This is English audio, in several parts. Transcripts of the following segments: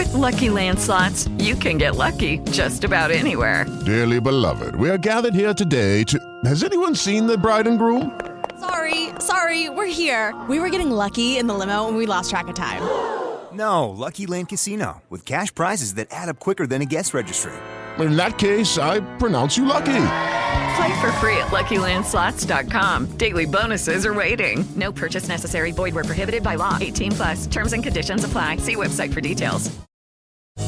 With Lucky Land Slots, you can get lucky just about anywhere. Dearly beloved, we are gathered here today to... Has anyone seen the bride and groom? Sorry, we're here. We were getting lucky in the limo and we lost track of time. No, Lucky Land Casino, with cash prizes that add up quicker than a guest registry. In that case, I pronounce you lucky. Play for free at LuckyLandSlots.com. Daily bonuses are waiting. No purchase necessary. Void where prohibited by law. 18+. Terms and conditions apply. See website for details.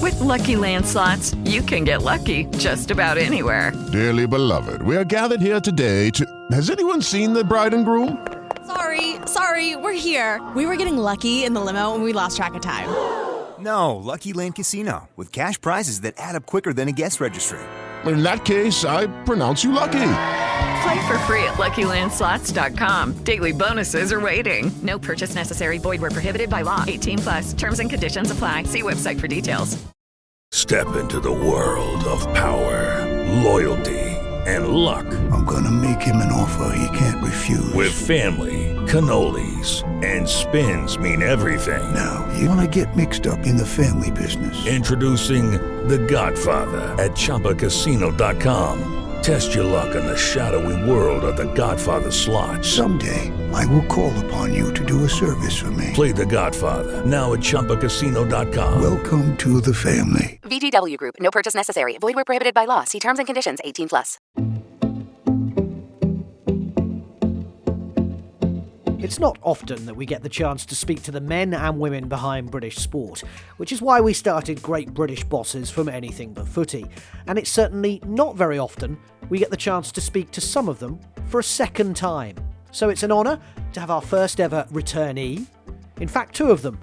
With Lucky Land Slots, you can get lucky just about anywhere. Dearly beloved, we are gathered here today to... Has anyone seen the bride and groom? Sorry, we're here. We were getting lucky in the limo and we lost track of time. No, Lucky Land Casino, with cash prizes that add up quicker than a guest registry. In that case, I pronounce you lucky. Play for free at LuckyLandSlots.com. Daily bonuses are waiting. No purchase necessary. Void where prohibited by law. 18+. Terms and conditions apply. See website for details. Step into the world of power, loyalty, and luck. I'm gonna make him an offer he can't refuse. With family, cannolis, and spins mean everything. Now, you wanna get mixed up in the family business. Introducing The Godfather at ChumbaCasino.com. Test your luck in the shadowy world of The Godfather slot. Someday, I will call upon you to do a service for me. Play The Godfather, now at ChumbaCasino.com. Welcome to the family. VGW Group. No purchase necessary. Void where prohibited by law. See terms and conditions. 18+. It's not often that we get the chance to speak to the men and women behind British sport, which is why we started Great British Bosses from Anything But Footy. And it's certainly not very often we get the chance to speak to some of them for a second time. So it's an honour to have our first ever returnee, in fact 2 of them,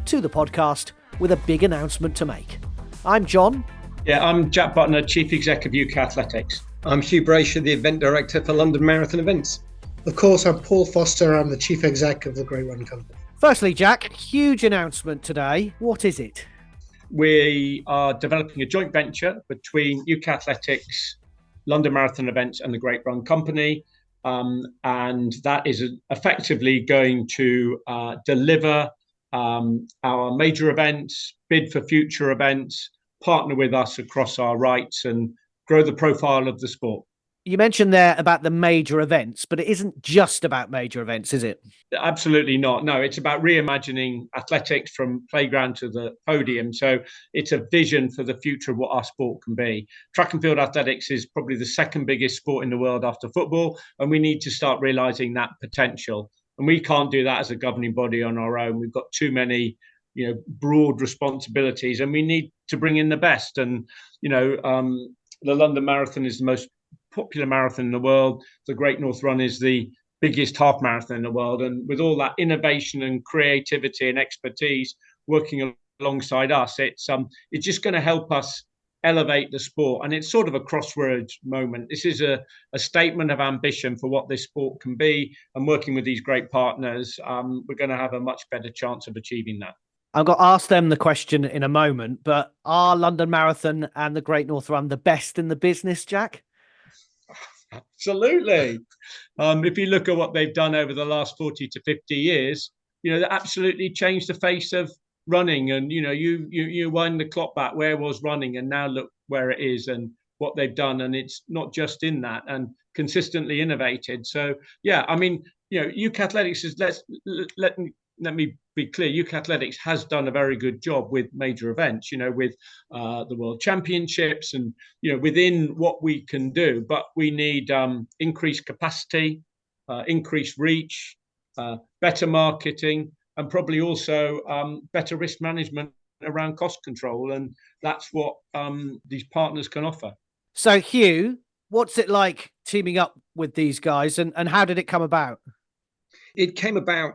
to the podcast with a big announcement to make. I'm John. Yeah, I'm Jack Buckner, Chief Exec of UK Athletics. I'm Hugh Brasher, the Event Director for London Marathon Events. Of course, I'm Paul Foster. I'm the Chief Exec of the Great Run Company. Firstly, Jack, huge announcement today. What is it? We are developing a joint venture between UK Athletics, London Marathon Events and the Great Run Company. And that is effectively going to deliver our major events, bid for future events, partner with us across our rights and grow the profile of the sport. You mentioned there about the major events, but it isn't just about major events, is it? Absolutely not. No, it's about reimagining athletics from playground to the podium. So it's a vision for the future of what our sport can be. Track and field athletics is probably the second biggest sport in the world after football, and we need to start realizing that potential. And we can't do that as a governing body on our own. We've got too many, broad responsibilities, and we need to bring in the best. And, the London Marathon is the most popular marathon in the world. The Great North Run is the biggest half marathon in the world. And with all that innovation and creativity and expertise working alongside us, it's just going to help us elevate the sport. And it's sort of a crossroads moment. This is a statement of ambition for what this sport can be. And working with these great partners, we're going to have a much better chance of achieving that. I'm going to ask them the question in a moment, but are London Marathon and the Great North Run the best in the business, Jack? Absolutely. If you look at what they've done over the last 40 to 50 years, they absolutely changed the face of running. And, you wind the clock back, where was running? And now look where it is and what they've done. And it's not just in that and consistently innovated. So, yeah, UK Athletics is, let me be clear, UK Athletics has done a very good job with major events, with the World Championships and, within what we can do. But we need increased capacity, increased reach, better marketing, and probably also better risk management around cost control. And that's what these partners can offer. So, Hugh, what's it like teaming up with these guys and how did it come about? It came about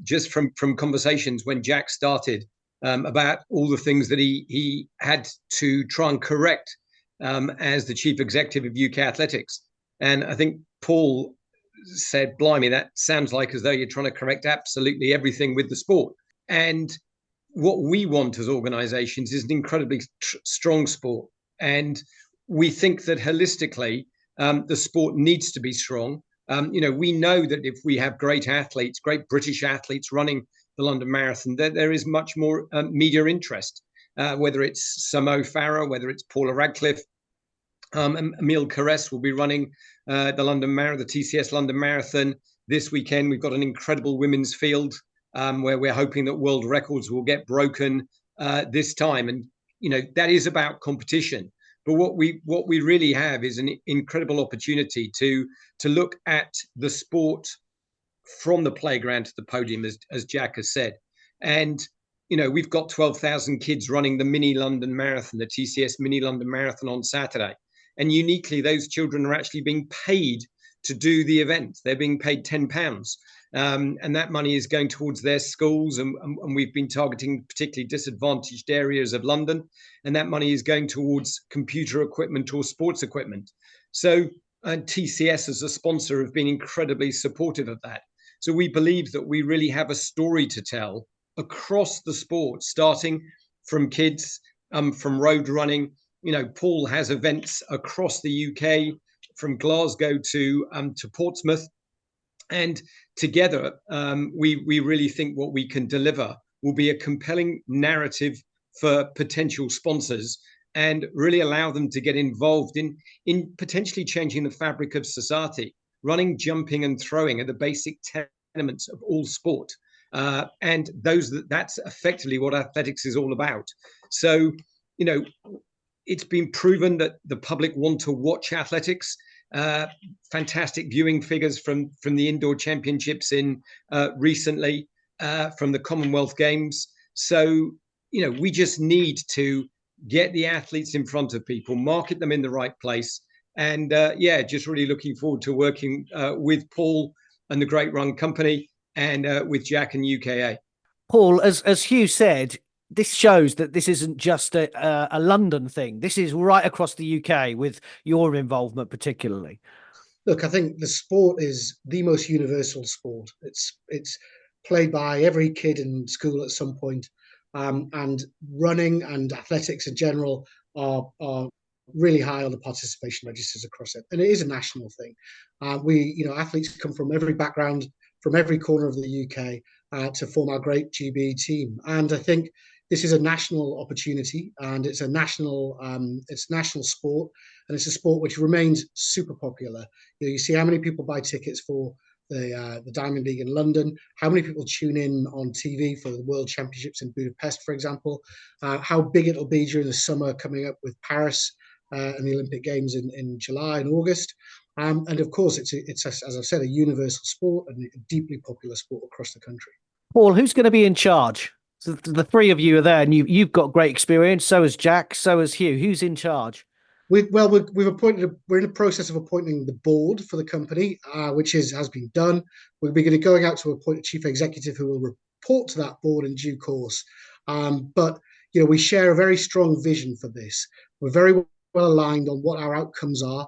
just from conversations when Jack started about all the things that he had to try and correct as the chief executive of UK Athletics. And I think Paul said, blimey, that sounds like as though you're trying to correct absolutely everything with the sport. And what we want as organizations is an incredibly strong sport. And we think that holistically, the sport needs to be strong. We know that if we have great athletes, great British athletes running the London Marathon, that there is much more media interest. whether it's Samo Farah, whether it's Paula Radcliffe. Emile Caress will be running the TCS London Marathon this weekend. We've got an incredible women's field where we're hoping that world records will get broken this time. And, that is about competition. But what we really have is an incredible opportunity to look at the sport from the playground to the podium, as Jack has said. And, we've got 12,000 kids running the mini London Marathon, the TCS mini London Marathon on Saturday. And uniquely, those children are actually being paid to do the event. They're being paid £10. And that money is going towards their schools. And we've been targeting particularly disadvantaged areas of London. And that money is going towards computer equipment or sports equipment. So TCS as a sponsor have been incredibly supportive of that. So we believe that we really have a story to tell across the sport, starting from kids, from road running. Paul has events across the UK, from Glasgow to Portsmouth. And together, we really think what we can deliver will be a compelling narrative for potential sponsors and really allow them to get involved in potentially changing the fabric of society. Running, jumping and throwing are the basic tenets of all sport. And that's effectively what athletics is all about. So, it's been proven that the public want to watch athletics. Fantastic viewing figures from the indoor championships in recently, from the Commonwealth Games. So, we just need to get the athletes in front of people, market them in the right place. And just really looking forward to working with Paul and the Great Run Company and with Jack and UKA. Paul, as Hugh said, this shows that this isn't just a London thing. This is right across the UK with your involvement particularly. Look, I think the sport is the most universal sport. It's played by every kid in school at some point, and running and athletics in general are really high on the participation registers across it. And it is a national thing. Athletes come from every background, from every corner of the UK to form our great GB team. And I think this is a national opportunity, and it's a national sport, and it's a sport which remains super popular. You see how many people buy tickets for the Diamond League in London, how many people tune in on TV for the World Championships in Budapest, for example, how big it'll be during the summer coming up with Paris and the Olympic Games in July and August. And of course, it's as I've said, a universal sport and a deeply popular sport across the country. Paul, who's going to be in charge? So the three of you are there, and you've got great experience. So has Jack. So has Hugh. Who's in charge? We're in the process of appointing the board for the company, which has been done. We're going to going out to appoint a chief executive who will report to that board in due course. But we share a very strong vision for this. We're very well aligned on what our outcomes are.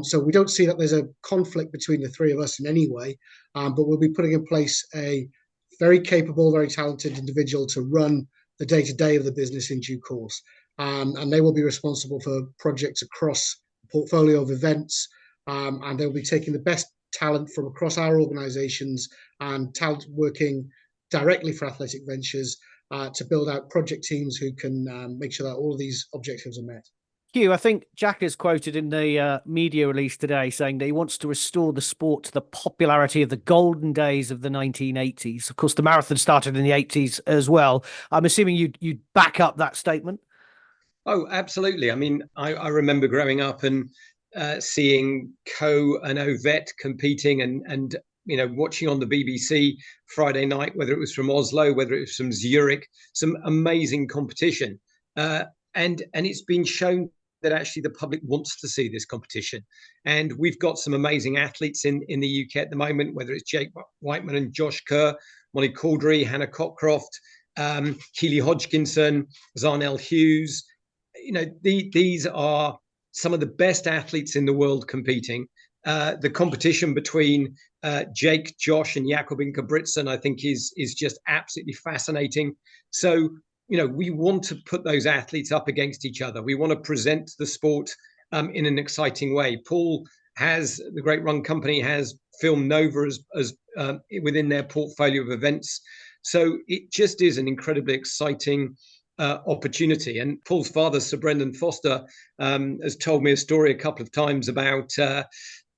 So we don't see that there's a conflict between the three of us in any way. But we'll be putting in place a very capable, very talented individual to run the day-to-day of the business in due course. And they will be responsible for projects across the portfolio of events. And they'll be taking the best talent from across our organizations and talent working directly for Athletic Ventures to build out project teams who can make sure that all of these objectives are met. Hugh, I think Jack is quoted in the media release today saying that he wants to restore the sport to the popularity of the golden days of the 1980s. Of course, the marathon started in the 80s as well. I'm assuming you'd back up that statement? Oh, absolutely. I mean, I remember growing up and seeing Co and Ovette competing and watching on the BBC Friday night, whether it was from Oslo, whether it was from Zurich, some amazing competition. And it's been shown that actually the public wants to see this competition. And we've got some amazing athletes in the UK at the moment, whether it's Jake Whiteman and Josh Kerr, Molly Caudry, Hannah Cockcroft, Keely Hodgkinson, Zarnell Hughes. These are some of the best athletes in the world competing. The competition between Jake, Josh, and Jakob Ingebrigtsen, I think, is just absolutely fascinating. So, we want to put those athletes up against each other. We want to present the sport in an exciting way. The Great Run Company has Film Nova as within their portfolio of events. So it just is an incredibly exciting opportunity. And Paul's father, Sir Brendan Foster, has told me a story a couple of times about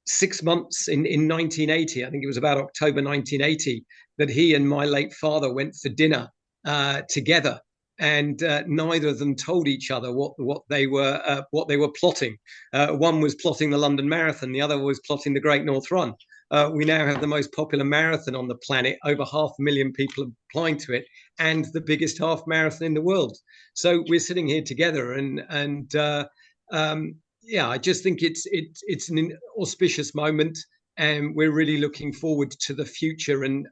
6 months in 1980. I think it was about October 1980 that he and my late father went for dinner together, and neither of them told each other what they were plotting. One was plotting the London Marathon, the other was plotting the Great North Run. We now have the most popular marathon on the planet, over 500,000 people applying to it, and the biggest half marathon in the world. So we're sitting here together, and I just think it's an auspicious moment, and we're really looking forward to the future and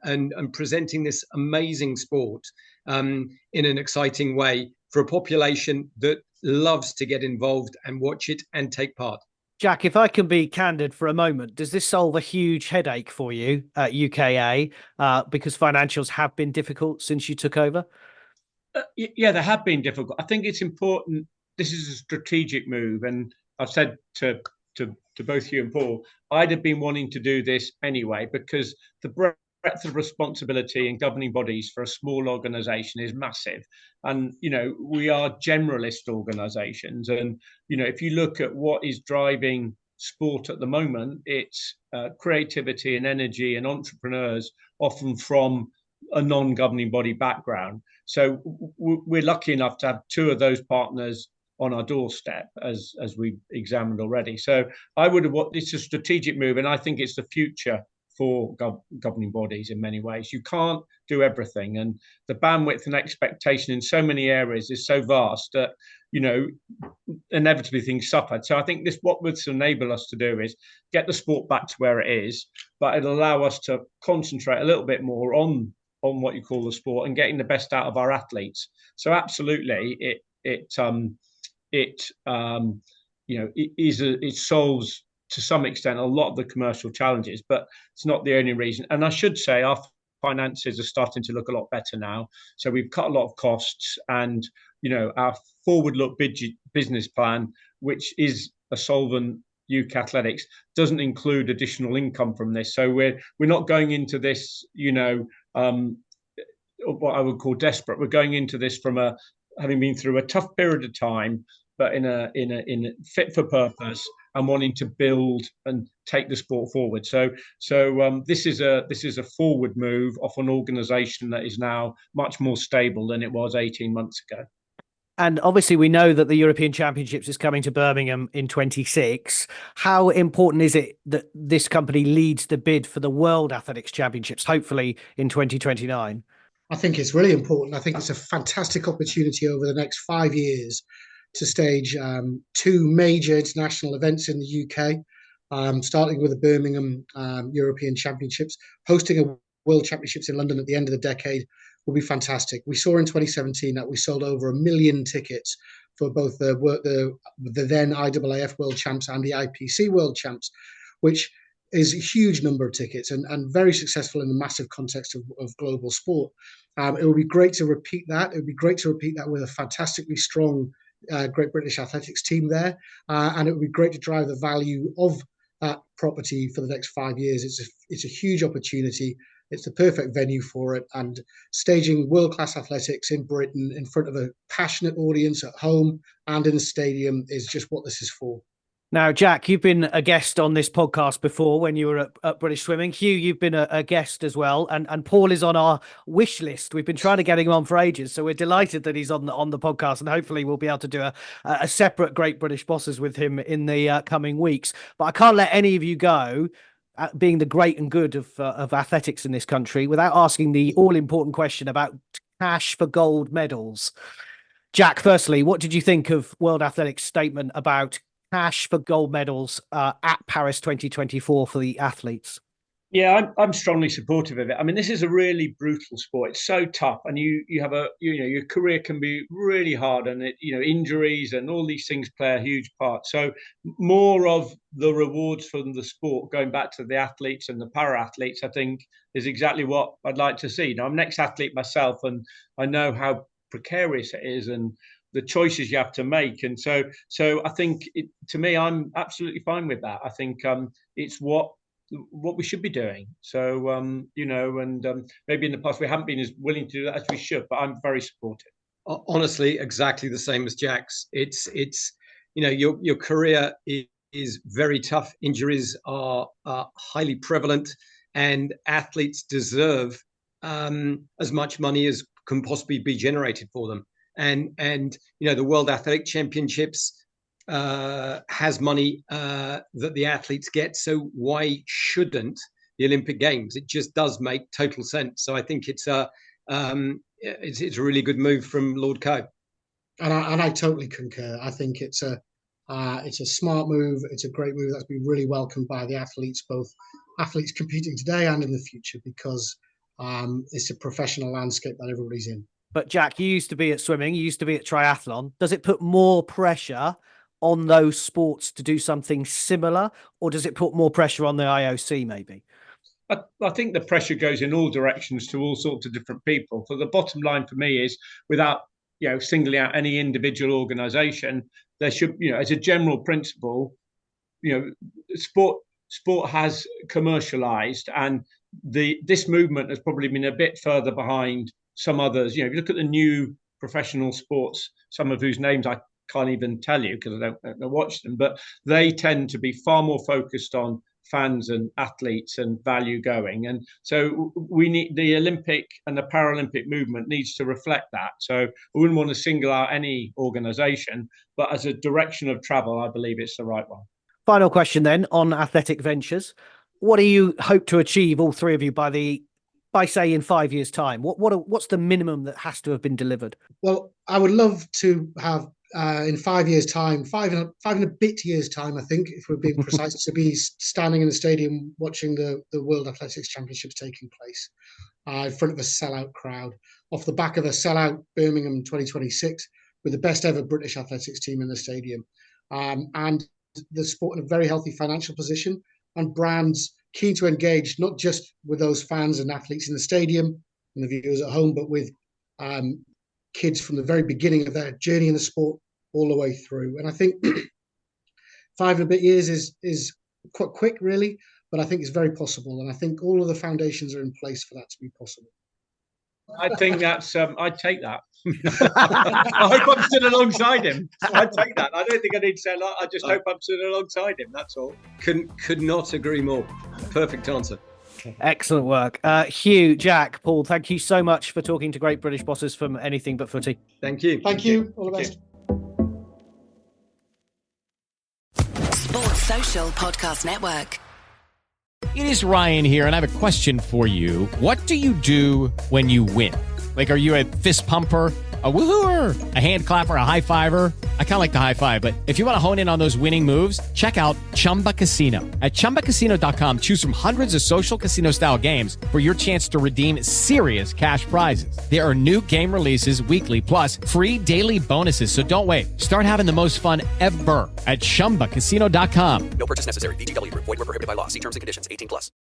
presenting this amazing sport in an exciting way for a population that loves to get involved and watch it and take part. Jack, if I can be candid for a moment, does this solve a huge headache for you at UKA because financials have been difficult since you took over? Yeah, they have been difficult. I think it's important. This is a strategic move, and I've said to both you and Paul, I'd have been wanting to do this anyway, because the breadth of responsibility in governing bodies for a small organisation is massive. And, we are generalist organisations. And, if you look at what is driving sport at the moment, it's creativity and energy and entrepreneurs, often from a non-governing body background. So we're lucky enough to have two of those partners on our doorstep, as we examined already. So it's a strategic move, and I think it's the future for governing bodies in many ways. You can't do everything, and the bandwidth and expectation in so many areas is so vast that inevitably things suffer. So I think what this enable us to do is get the sport back to where it is, but it'll allow us to concentrate a little bit more on what you call the sport and getting the best out of our athletes. So absolutely, it solves to some extent a lot of the commercial challenges, but it's not the only reason. And I should say our finances are starting to look a lot better now. So we've cut a lot of costs, and our forward look business plan, which is a solvent UK Athletics, doesn't include additional income from this. So we're not going into this, what I would call desperate. We're going into this from having been through a tough period of time, but in a fit for purpose, and wanting to build and take the sport forward. So this is a forward move off an organisation that is now much more stable than it was 18 months ago. And obviously, we know that the European Championships is coming to Birmingham in 2026. How important is it that this company leads the bid for the World Athletics Championships, hopefully in 2029? I think it's really important. I think it's a fantastic opportunity over the next 5 years to stage two major international events in the UK, starting with the Birmingham European Championships. Hosting a World Championships in London at the end of the decade will be fantastic. We saw in 2017 that we sold over 1 million tickets for both the then IAAF World Champs and the IPC World Champs, which is a huge number of tickets and very successful in the massive context of global sport. It would be great to repeat that. It would be great to repeat that with a fantastically strong Great British Athletics team there. And it would be great to drive the value of that property for the next 5 years. It's a huge opportunity. It's the perfect venue for it. And staging world-class athletics in Britain in front of a passionate audience at home and in the stadium is just what this is for. Now, Jack, you've been a guest on this podcast before when you were at British Swimming. Hugh, you've been a guest as well. And Paul is on our wish list. We've been trying to get him on for ages. So we're delighted that he's on the podcast. And hopefully we'll be able to do a separate Great British Bosses with him in the coming weeks. But I can't let any of you go, being the great and good of athletics in this country, without asking the all-important question about cash for gold medals. Jack, firstly, what did you think of World Athletics' statement about cash for gold medals at Paris 2024 for the athletes? Yeah, I'm strongly supportive of it. I mean, this is a really brutal sport. It's so tough, and you have your career can be really hard, and injuries and all these things play a huge part. So more of the rewards from the sport going back to the athletes and the para athletes, I think, is exactly what I'd like to see. Now, I'm an ex-athlete myself, and I know how precarious it is and the choices you have to make. And so I think to me, I'm absolutely fine with that. I think it's what we should be doing. So, maybe in the past we haven't been as willing to do that as we should, but I'm very supportive. honestly exactly the same as Jack's. It's your career is very tough. Injuries are highly prevalent, and athletes deserve as much money as can possibly be generated for them. And the World Athletic Championships has money that the athletes get. So why shouldn't the Olympic Games? It just does make total sense. So I think it's a really good move from Lord Coe. And I totally concur. I think it's a smart move. It's a great move that's been really welcomed by the athletes, both athletes competing today and in the future, because it's a professional landscape that everybody's in. But Jack, you used to be at swimming, you used to be at triathlon. Does it put more pressure on those sports to do something similar, or does it put more pressure on the IOC maybe? I think the pressure goes in all directions to all sorts of different people. So the bottom line for me is, without singling out any individual organisation, there should, as a general principle, sport has commercialised, and this movement has probably been a bit further behind some others. If you look at the new professional sports, some of whose names I can't even tell you because I don't watch them, but they tend to be far more focused on fans and athletes and value going. And so we need the Olympic and the Paralympic movement needs to reflect that. So we wouldn't want to single out any organisation, but as a direction of travel, I believe it's the right one. Final question then on Athletic Ventures. What do you hope to achieve, all three of you, by say in 5 years' time? What's the minimum that has to have been delivered? Well, I would love to have in 5 years' time, five and a bit years' time, I think, if we're being precise, to be standing in the stadium watching the World Athletics Championships taking place in front of a sellout crowd, off the back of a sellout Birmingham 2026 with the best ever British athletics team in the stadium, and the sport in a very healthy financial position, and brands keen to engage not just with those fans and athletes in the stadium and the viewers at home, but with kids from the very beginning of their journey in the sport all the way through. And I think 5 and a bit years is quite quick, really, but I think it's very possible. And I think all of the foundations are in place for that to be possible. I think that's, I'd take that. I hope I'm stood alongside him. I'd take that. I don't think I need to say a lot. I just hope I'm stood alongside him. That's all. Could not agree more. Perfect answer. Excellent work. Hugh, Jack, Paul, thank you so much for talking to great British bosses from Anything But Footy. Thank you. Thank you. All the best. Sports Social Podcast Network. It is Ryan here, and I have a question for you. What do you do when you win? Like, are you a fist pumper, a woohooer, a hand clapper, a high fiver? I kind of like the high five, but if you want to hone in on those winning moves, check out Chumba Casino. At ChumbaCasino.com, choose from hundreds of social casino style games for your chance to redeem serious cash prizes. There are new game releases weekly, plus free daily bonuses. So don't wait. Start having the most fun ever at ChumbaCasino.com. No purchase necessary. VGW Group. Void where prohibited by law. See terms and conditions. 18+.